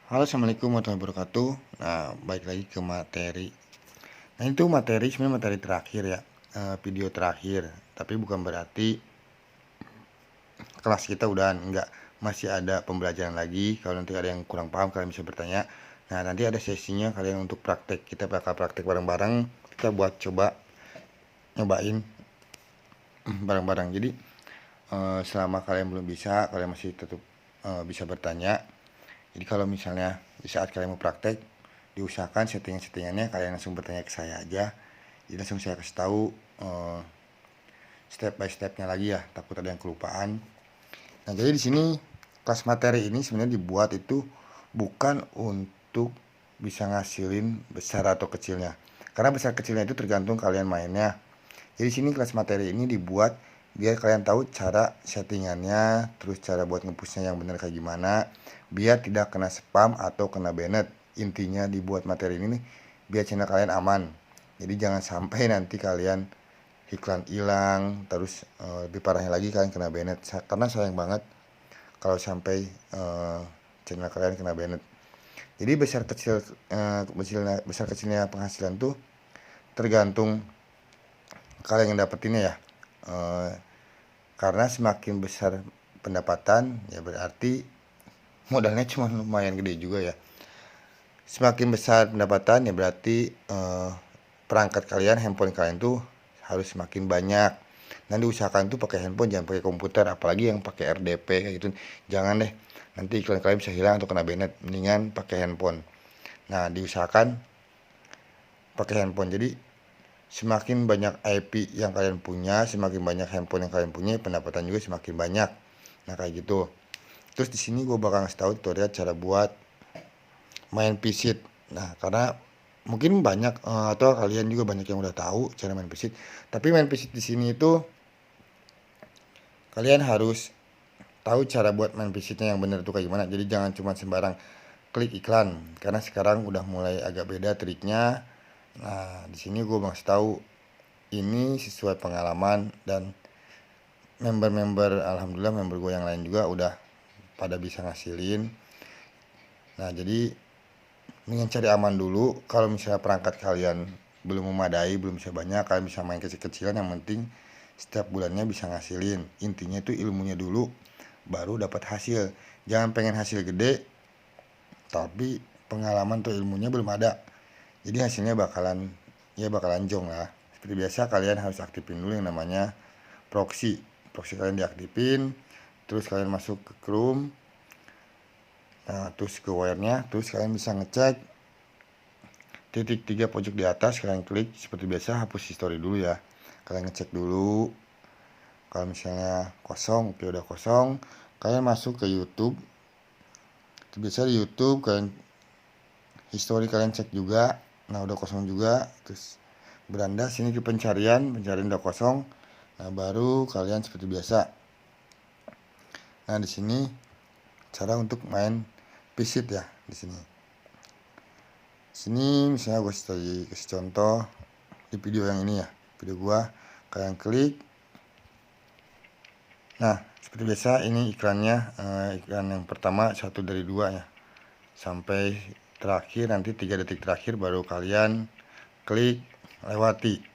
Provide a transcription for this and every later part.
Halo, assalamualaikum warahmatullahi wabarakatuh. Nah, balik lagi ke materi. Nah, itu materi sebenarnya materi terakhir ya, video terakhir. Tapi bukan berarti kelas kita udahan, enggak. Masih ada pembelajaran lagi. Kalau nanti ada yang kurang paham, kalian bisa bertanya. Nah, nanti ada sesinya kalian untuk praktek. Kita bakal praktek bareng-bareng. Kita buat coba nyobain bareng-bareng. Jadi, selama kalian belum bisa, kalian masih tetap bisa bertanya. Jadi kalau misalnya di saat kalian mau praktek, diusahakan settingan-settingannya kalian langsung bertanya ke saya aja. Jadi langsung saya kasih tahu step by stepnya lagi ya, takut ada yang kelupaan. Nah, jadi di sini kelas materi ini sebenarnya dibuat itu bukan untuk bisa ngasilin besar atau kecilnya. Karena besar kecilnya itu tergantung kalian mainnya. Jadi sini kelas materi ini dibuat biar kalian tahu cara settingannya, terus cara buat ngepushnya yang benar kayak gimana, biar tidak kena spam atau kena banned. Intinya dibuat materi ini nih, biar channel kalian aman. Jadi jangan sampai nanti kalian iklan hilang, terus lebih parahnya lagi kalian kena banned. Karena sayang banget kalau sampai channel kalian kena banned. Jadi besar kecilnya penghasilan tuh tergantung kalian yang dapetinnya ya. Karena semakin besar pendapatan ya berarti modalnya cuma lumayan gede juga ya. Semakin besar pendapatan ya berarti perangkat kalian, handphone kalian tuh harus semakin banyak. Nanti diusahakan tuh pakai handphone, jangan pakai komputer, apalagi yang pakai RDP kayak gitu. Jangan deh, nanti iklan kalian bisa hilang atau kena banned. Mendingan pakai handphone. Nah, diusahakan pakai handphone. Jadi semakin banyak IP yang kalian punya, semakin banyak handphone yang kalian punya, pendapatan juga semakin banyak. Nah, kayak gitu. Terus di sini gue bakal ngasih tahu tutorial cara buat main pisit. Nah, karena mungkin banyak atau kalian juga banyak yang udah tahu cara main pisit. Tapi main pisit di sini itu kalian harus tahu cara buat main pisitnya yang benar itu kayak gimana. Jadi jangan cuma sembarang klik iklan, karena sekarang udah mulai agak beda triknya. Nah, di sini gue mau tahu ini sesuai pengalaman dan member-member, alhamdulillah member gue yang lain juga udah pada bisa ngasilin. Nah, jadi mendingan cari aman dulu. Kalau misalnya perangkat kalian belum memadai, belum bisa banyak, kalian bisa main kecil-kecilan, yang penting setiap bulannya bisa ngasilin. Intinya itu ilmunya dulu baru dapat hasil. Jangan pengen hasil gede tapi pengalaman tuh ilmunya belum ada, jadi hasilnya bakalan jong lah. Seperti biasa kalian harus aktifin dulu yang namanya proxy. Kalian diaktifin, terus kalian masuk ke Chrome, nah terus ke wire-nya, terus kalian bisa ngecek titik 3 pojok di atas, kalian klik. Seperti biasa hapus history dulu ya, kalian ngecek dulu. Kalau misalnya kosong, oke udah kosong, kalian masuk ke YouTube. Biasa di YouTube kalian history kalian cek juga. Nah, udah kosong juga, terus beranda sini ke pencarian udah kosong. Nah, baru kalian seperti biasa. Nah, di sini cara untuk main pisit ya di sini. Sini misalnya gue kasih contoh di video yang ini ya, video gua. Kalian klik. Nah, seperti biasa ini iklannya, iklan yang pertama 1 dari 2 ya, sampai terakhir. Nanti 3 detik terakhir baru kalian klik lewati.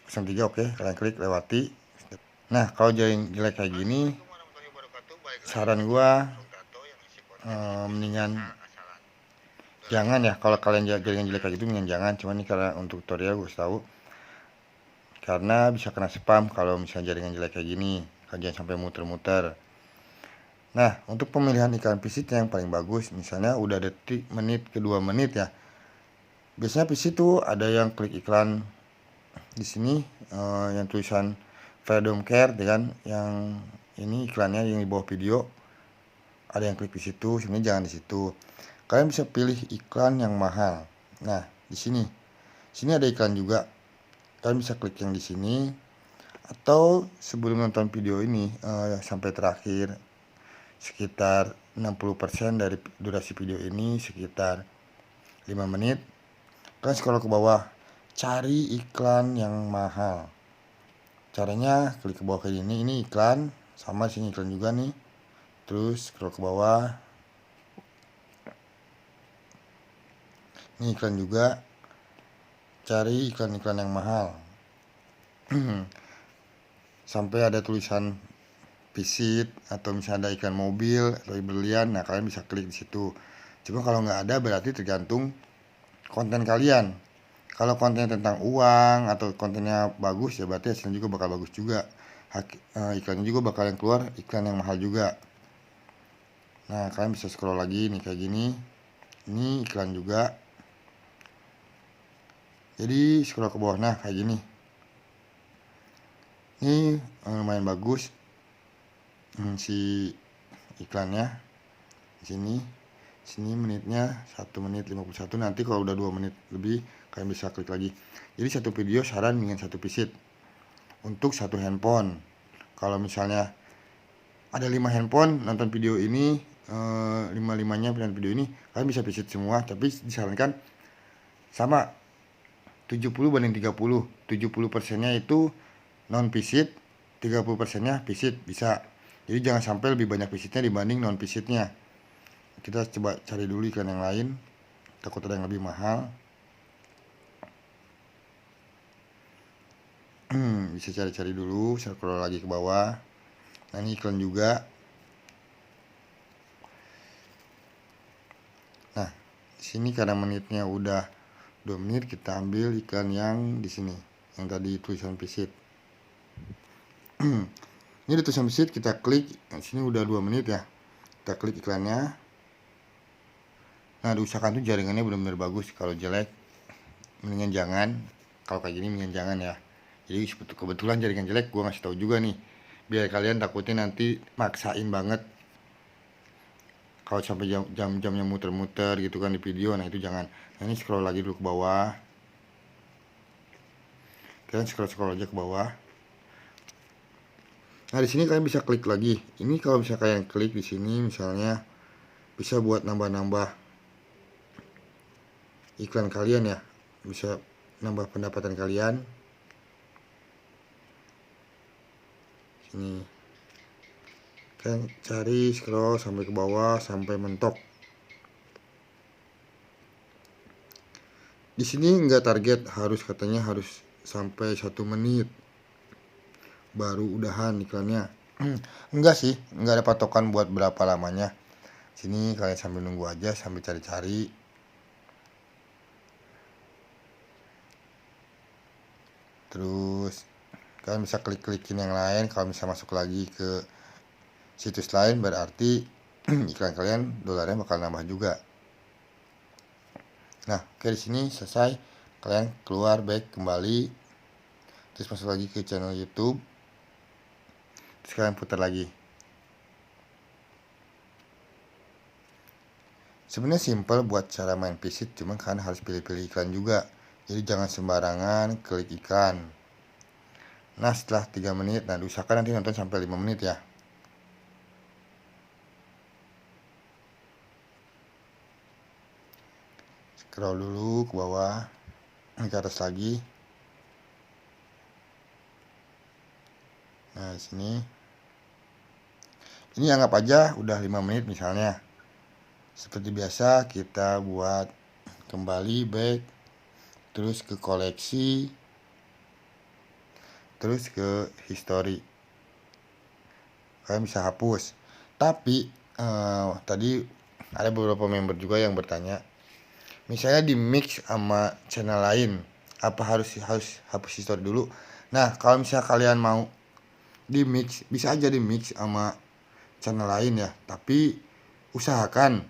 03, oke, kalian klik lewati. Nah, kalau jaring jelek kayak gini, saran gua mendingan jangan ya. Kalau kalian jaringan jelek kayak gitu mendingan jangan. Cuman ini karena untuk tutorial gue tahu, karena bisa kena spam kalau misalnya jaringan jelek kayak gini. Kan jangan sampai muter-muter. Nah, untuk pemilihan iklan pisit yang paling bagus, misalnya udah detik, menit ke 2 menit ya. Biasanya pisit tuh ada yang klik iklan di sini, yang tulisan Freedom Care dengan yang ini iklannya yang di bawah video. Ada yang klik di situ, sebenarnya jangan di situ. Kalian bisa pilih iklan yang mahal. Nah, di sini ada iklan juga. Kalian bisa klik yang di sini, atau sebelum nonton video ini sampai terakhir sekitar 60% dari durasi video ini, sekitar 5 menit. Kalian scroll ke bawah, cari iklan yang mahal. Caranya klik ke bawah kayak gini, ini iklan, sama sini iklan juga nih. Terus scroll ke bawah. Ini iklan juga. Cari iklan-iklan yang mahal. Sampai ada tulisan visit atau misalnya ada iklan mobil atau berlian, nah kalian bisa klik di situ. Cuma kalau nggak ada berarti tergantung konten kalian. Kalau kontennya tentang uang atau kontennya bagus ya berarti hasilnya juga bakal bagus juga. Iklannya juga bakal yang keluar iklan yang mahal juga. Nah kalian bisa scroll lagi nih kayak gini. Ini iklan juga. Jadi scroll ke bawah, nah kayak gini. Ini lumayan bagus si iklannya. Di sini menitnya 1 menit 51. Nanti kalau udah 2 menit lebih kalian bisa klik lagi. Jadi satu video saran dengan satu visit untuk satu handphone. Kalau misalnya ada 5 handphone nonton video ini, 5-5-nya video ini kalian bisa visit semua, tapi disarankan sama 70/30. 70%-nya itu non visit, 30%-nya visit bisa. Jadi jangan sampai lebih banyak visitnya dibanding non visitnya. Kita coba cari dulu iklan yang lain, takut ada yang lebih mahal. Bisa cari-cari dulu, scroll lagi ke bawah. Nah ini iklan juga. Nah di sini karena menitnya udah 2 menit, kita ambil iklan yang di sini, yang tadi tulisan visit. Ini ada tulisan visit, kita klik. Nah, sini udah 2 menit ya. Kita klik iklannya. Nah, diusahakan tuh jaringannya benar-benar bagus. Kalau jelek, mendingan jangan. Kalau kayak gini mendingan jangan ya. Jadi kebetulan jaringan jelek, gua ngasih tahu juga nih. Biar kalian takutnya nanti maksain banget. Kalau sampai jam-jamnya muter-muter gitu kan di video, nah itu jangan. Nah, ini scroll lagi dulu ke bawah. Kalian scroll aja ke bawah. Nah di sini kalian bisa klik lagi. Ini kalau misalnya kalian klik di sini, misalnya bisa buat nambah-nambah iklan kalian ya, bisa nambah pendapatan kalian. Sini kalian cari, scroll sampai ke bawah sampai mentok. Di sini nggak target, katanya harus sampai 1 menit baru udahan iklannya. Enggak sih, enggak ada patokan buat berapa lamanya. Sini kalian sambil nunggu aja, sambil cari-cari. Terus kalian bisa klik-klikin yang lain. Kalau bisa masuk lagi ke situs lain berarti iklan kalian dolarnya bakal nambah juga. Nah, oke, di sini selesai. Kalian keluar, back, kembali. Terus masuk lagi ke channel YouTube. Terus kalian putar lagi. Sebenarnya simple buat cara main visit, cuma kalian harus pilih-pilih iklan juga. Jadi jangan sembarangan klik iklan. Nah, setelah 3 menit, nah diusahakan nanti nonton sampai 5 menit ya. Scroll dulu ke bawah, ke atas lagi. Nah, sini. Ini anggap aja udah 5 menit misalnya. Seperti biasa kita buat kembali, back, terus ke koleksi, terus ke history. Kalian bisa hapus. Tapi tadi ada beberapa member juga yang bertanya, misalnya di mix sama channel lain, apa harus hapus history dulu? Nah, kalau misalnya kalian mau di mix, bisa aja di mix sama channel lain ya, tapi usahakan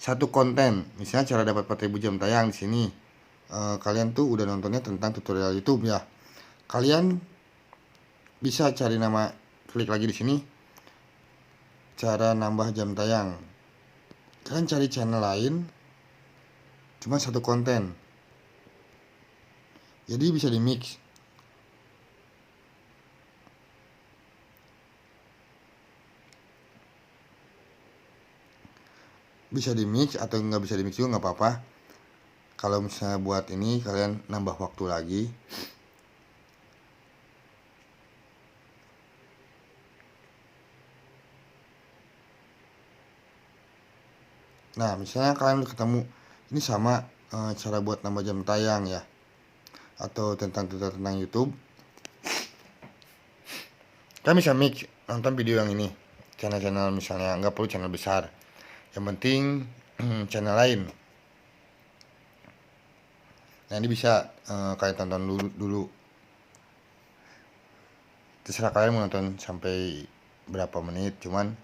satu konten. Misalnya cara dapat 4.000 jam tayang di sini. Kalian tuh udah nontonnya tentang tutorial YouTube ya. Kalian bisa cari nama, klik lagi di sini. Cara nambah jam tayang. Kalian cari channel lain, cuma satu konten. Jadi bisa di mix. Bisa di mix atau nggak bisa di mix juga nggak apa-apa. Kalau misalnya buat ini kalian nambah waktu lagi. Nah, misalnya kalian udah ketemu ini sama cara buat nambah jam tayang ya, atau tentang YouTube, kalian bisa mix nonton video yang ini, channel-channel misalnya nggak perlu channel besar, yang penting channel lain. Nah, ini bisa kalian tonton dulu. Terserah kalian mau nonton sampai berapa menit, cuman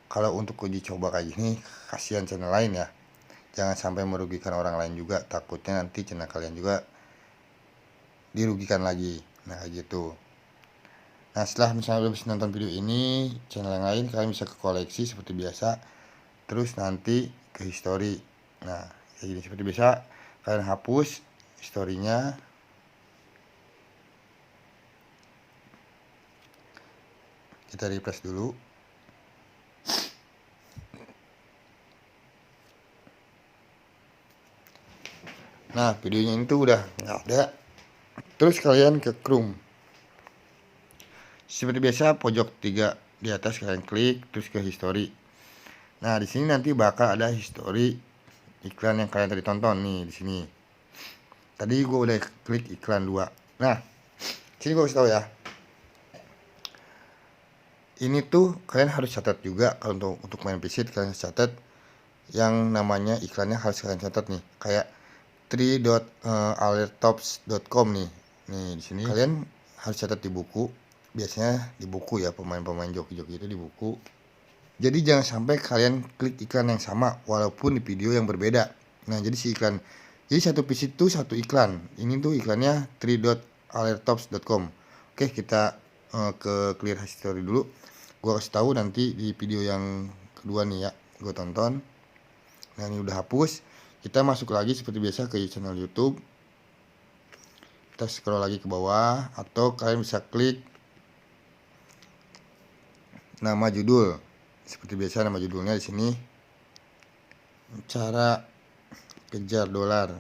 kalau untuk uji coba kayak gini, kasihan channel lain ya. Jangan sampai merugikan orang lain juga, takutnya nanti channel kalian juga dirugikan lagi. Nah, kayak gitu. Nah, setelah misalnya udah bisa nonton video ini, channel yang lain kalian bisa ke koleksi seperti biasa, terus nanti ke history. Nah, kayak gini seperti biasa, kalian hapus historinya. Kita refresh dulu. Nah, videonya itu udah nggak ada. Terus kalian ke Chrome. Seperti biasa, pojok 3 di atas kalian klik, terus ke history. Nah, di sini nanti bakal ada history iklan yang kalian tadi tonton nih di sini. Tadi gue udah klik iklan 2. Nah, sini gue kasih tahu ya. Ini tuh kalian harus catat juga, kalau untuk main visit kalian harus catat yang namanya iklannya, harus kalian catat nih, kayak 3.alertops.com nih. Nih di sini kalian harus catat di buku. Biasanya di buku ya, pemain-pemain joki-joki itu di buku. Jadi jangan sampai kalian klik iklan yang sama walaupun di video yang berbeda. Nah, jadi satu visit itu satu iklan. Ini tuh iklannya 3.alertops.com. Oke, kita ke clear history dulu. Gua kasih tahu nanti di video yang kedua nih ya, gue tonton. Nah, ini udah hapus. Kita masuk lagi seperti biasa ke channel YouTube. Kita scroll lagi ke bawah, atau kalian bisa klik nama judul. Seperti biasa, nama judulnya di sini cara kejar dolar.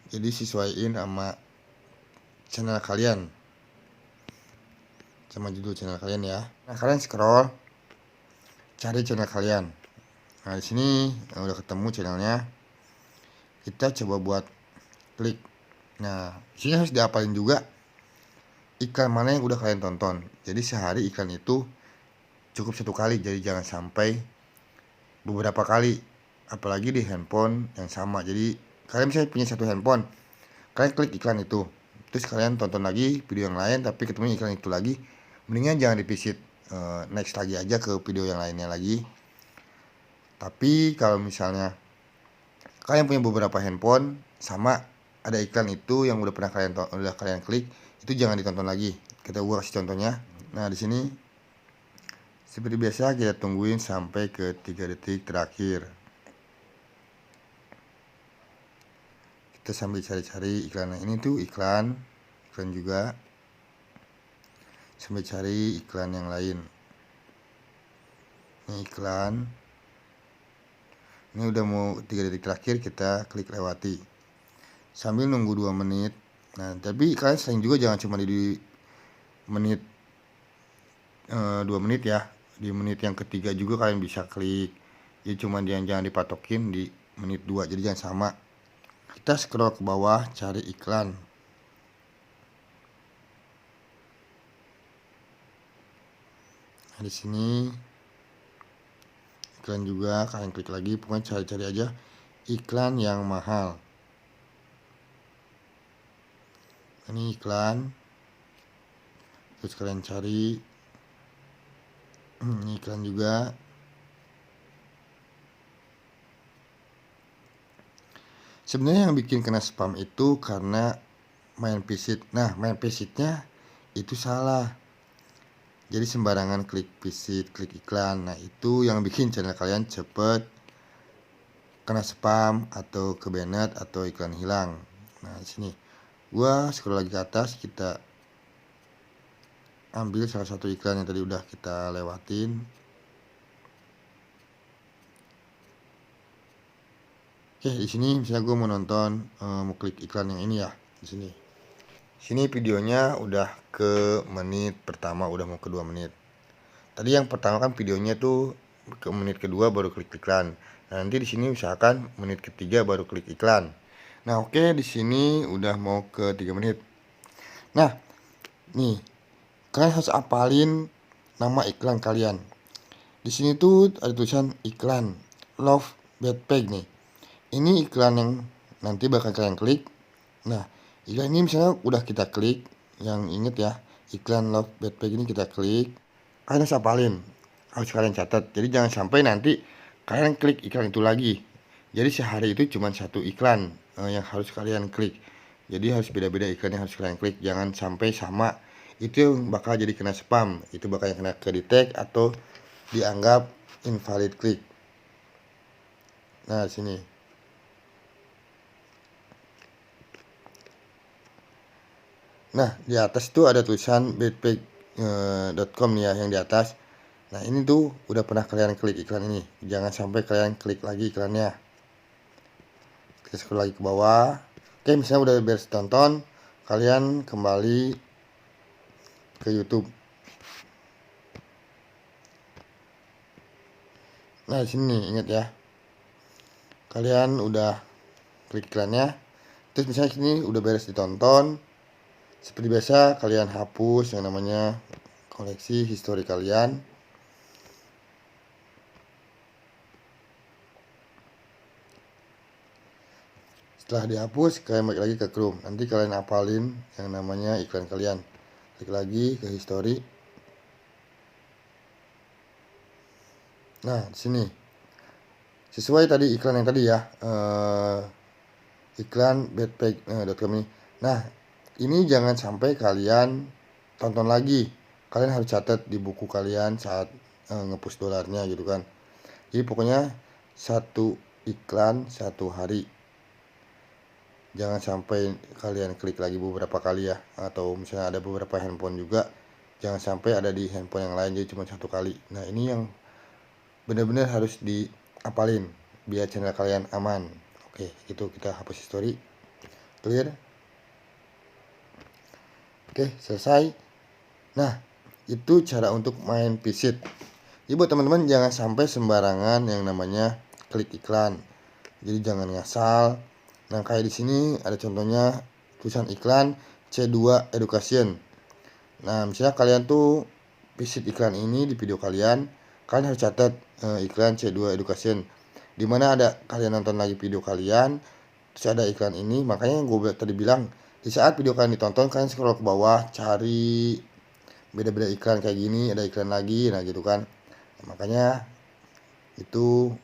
Jadi sesuaiin sama channel kalian, sama judul channel kalian ya. Nah, kalian scroll, cari channel kalian. Nah, di sini udah ketemu channelnya. Kita coba buat klik. Nah, di sini harus dihafalin juga iklan mana yang udah kalian tonton. Jadi sehari iklan itu cukup 1 kali, jadi jangan sampai beberapa kali, apalagi di handphone yang sama. Jadi kalian bisa punya 1 handphone, kalian klik iklan itu, terus kalian tonton lagi video yang lain tapi ketemu iklan itu lagi, mendingan jangan divisit, next lagi aja ke video yang lainnya lagi. Tapi kalau misalnya kalian punya beberapa handphone sama ada iklan itu yang udah pernah kalian klik, itu jangan ditonton lagi. Gua kasih contohnya. Nah, di sini seperti biasa kita tungguin sampai ke 3 detik terakhir. Kita sambil cari-cari iklan. Ini tuh iklan juga. Sambil cari iklan yang lain. Ini iklan. Ini udah mau 3 detik terakhir, kita klik lewati. Sambil nunggu 2 menit. Nah, tapi kalian sering juga jangan cuma di menit 2 menit ya. Di menit yang ketiga juga kalian bisa klik. Jadi cuma jangan dipatokin di menit 2. Jadi jangan sama. Kita scroll ke bawah, cari iklan. Nah, di sini iklan juga, kalian klik lagi. Pokoknya cari-cari aja iklan yang mahal. Ini iklan. Terus kalian cari. Ini iklan juga. Sebenarnya yang bikin kena spam itu karena main visit. Nah, main visitnya itu salah. Jadi sembarangan klik visit, klik iklan. Nah, itu yang bikin channel kalian cepet kena spam atau ke banned atau iklan hilang. Nah, di sini gua scroll lagi ke atas, kita ambil salah satu iklan yang tadi udah kita lewatin. Oke, di sini misalnya gue mau nonton, mau klik iklan yang ini ya, di sini. Sini videonya udah ke menit pertama, udah mau ke 2 menit. Tadi yang pertama kan videonya tuh ke menit kedua baru klik iklan. Nah, nanti di sini usahakan menit ketiga baru klik iklan. Nah, oke, di sini udah mau ke 3 menit. Nah, nih, kalian harus apalin nama iklan kalian. Di sini tuh ada tulisan iklan Love Backpack nih. Ini iklan yang nanti bakal kalian klik. Nah, iklan ini misalnya udah kita klik, yang inget ya, iklan Love Backpack ini kita klik, kalian harus apalin, harus kalian catat. Jadi jangan sampai nanti kalian klik iklan itu lagi. Jadi sehari itu cuma satu iklan yang harus kalian klik. Jadi harus beda-beda iklan yang harus kalian klik. Jangan sampai sama. Itu yang bakal jadi kena spam. Itu bakal kena ke detect atau dianggap invalid click. Nah, sini. Nah, di atas tuh ada tulisan backpack.com nih ya, yang di atas. Nah, ini tuh udah pernah kalian klik iklan ini. Jangan sampai kalian klik lagi iklannya. Kita scroll lagi ke bawah. Oke, misalnya udah beres tonton, kalian kembali ke YouTube. Nah, di sini nih, ingat ya. Kalian udah klik iklannya. Terus misalnya sini udah beres ditonton. Seperti biasa, kalian hapus yang namanya koleksi histori kalian. Setelah dihapus, kalian balik lagi ke Chrome. Nanti kalian apalin yang namanya iklan kalian. Klik lagi ke history. Nah, di sini sesuai tadi iklan yang tadi ya, iklan backpack.com ini. Nah, ini jangan sampai kalian tonton lagi. Kalian harus catat di buku kalian saat ngepush dolarnya gitu kan. Jadi pokoknya satu iklan satu hari. Jangan sampai kalian klik lagi beberapa kali ya. Atau misalnya ada beberapa handphone juga, jangan sampai ada di handphone yang lain, jadi cuma satu kali. Nah, ini yang benar-benar harus diapalin biar channel kalian aman. Oke, itu kita hapus history. Clear. Oke, selesai. Nah, itu cara untuk main visit. Jadi buat teman-teman jangan sampai sembarangan yang namanya klik iklan. Jadi jangan ngasal. Nah, kayak di sini ada contohnya tulisan iklan C2 Education. Nah, misalnya kalian tuh visit iklan ini di video kalian harus catat iklan C2 Education. Dimana ada kalian nonton lagi video kalian, terus ada iklan ini. Makanya yang gue tadi bilang, di saat video kalian ditonton, kalian scroll ke bawah, cari beda-beda iklan kayak gini, ada iklan lagi, nah gitu kan. Nah, makanya itu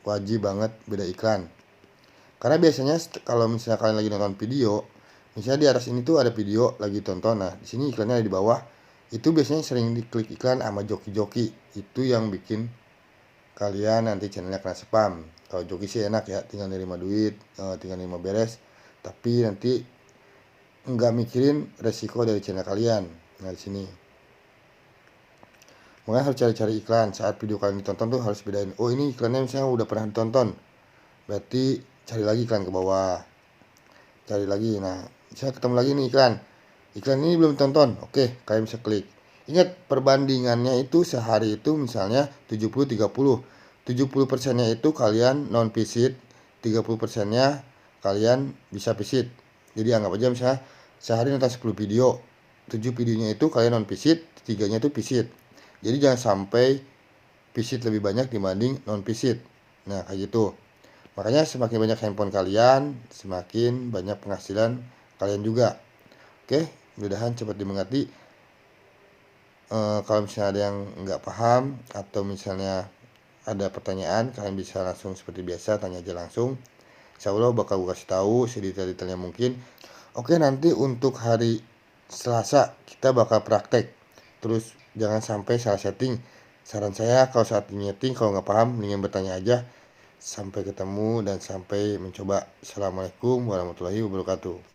wajib banget beda iklan. Karena biasanya kalau misalnya kalian lagi nonton video, misalnya di atas ini tuh ada video lagi tonton, nah di sini iklannya ada di bawah. Itu biasanya sering diklik iklan sama joki-joki. Itu yang bikin kalian nanti channelnya kena spam. Kalau joki sih enak ya, tinggal nerima duit, tinggal nerima beres. Tapi nanti nggak mikirin resiko dari channel kalian. Nah, di sini. Makanya harus cari-cari iklan saat video kalian ditonton tuh harus bedain. Oh, ini iklannya misalnya udah pernah ditonton. Berarti cari lagi iklan ke bawah. Cari lagi. Nah, misalnya ketemu lagi nih iklan. Iklan ini belum tonton. Oke, kalian bisa klik. Ingat perbandingannya itu sehari itu misalnya 70-30. 70%-nya itu kalian non visit, 30%-nya kalian bisa visit. Jadi anggap aja misalnya sehari nonton 10 video, 7 videonya itu kalian non visit, 3-nya itu visit. Jadi jangan sampai visit lebih banyak dibanding non visit. Nah, kayak gitu. Makanya semakin banyak handphone kalian, semakin banyak penghasilan kalian juga. Oke, mudah-mudahan cepat dimengerti. Kalau misalnya ada yang nggak paham atau misalnya ada pertanyaan, kalian bisa langsung seperti biasa tanya aja langsung. Insya Allah bakal gue kasih tahu sedetail-detailnya mungkin. Oke, nanti untuk hari Selasa kita bakal praktek. Terus jangan sampai salah setting. Saran saya kalau saat meeting kalau nggak paham mendingan bertanya aja. Sampai ketemu dan sampai mencoba. Assalamualaikum warahmatullahi wabarakatuh.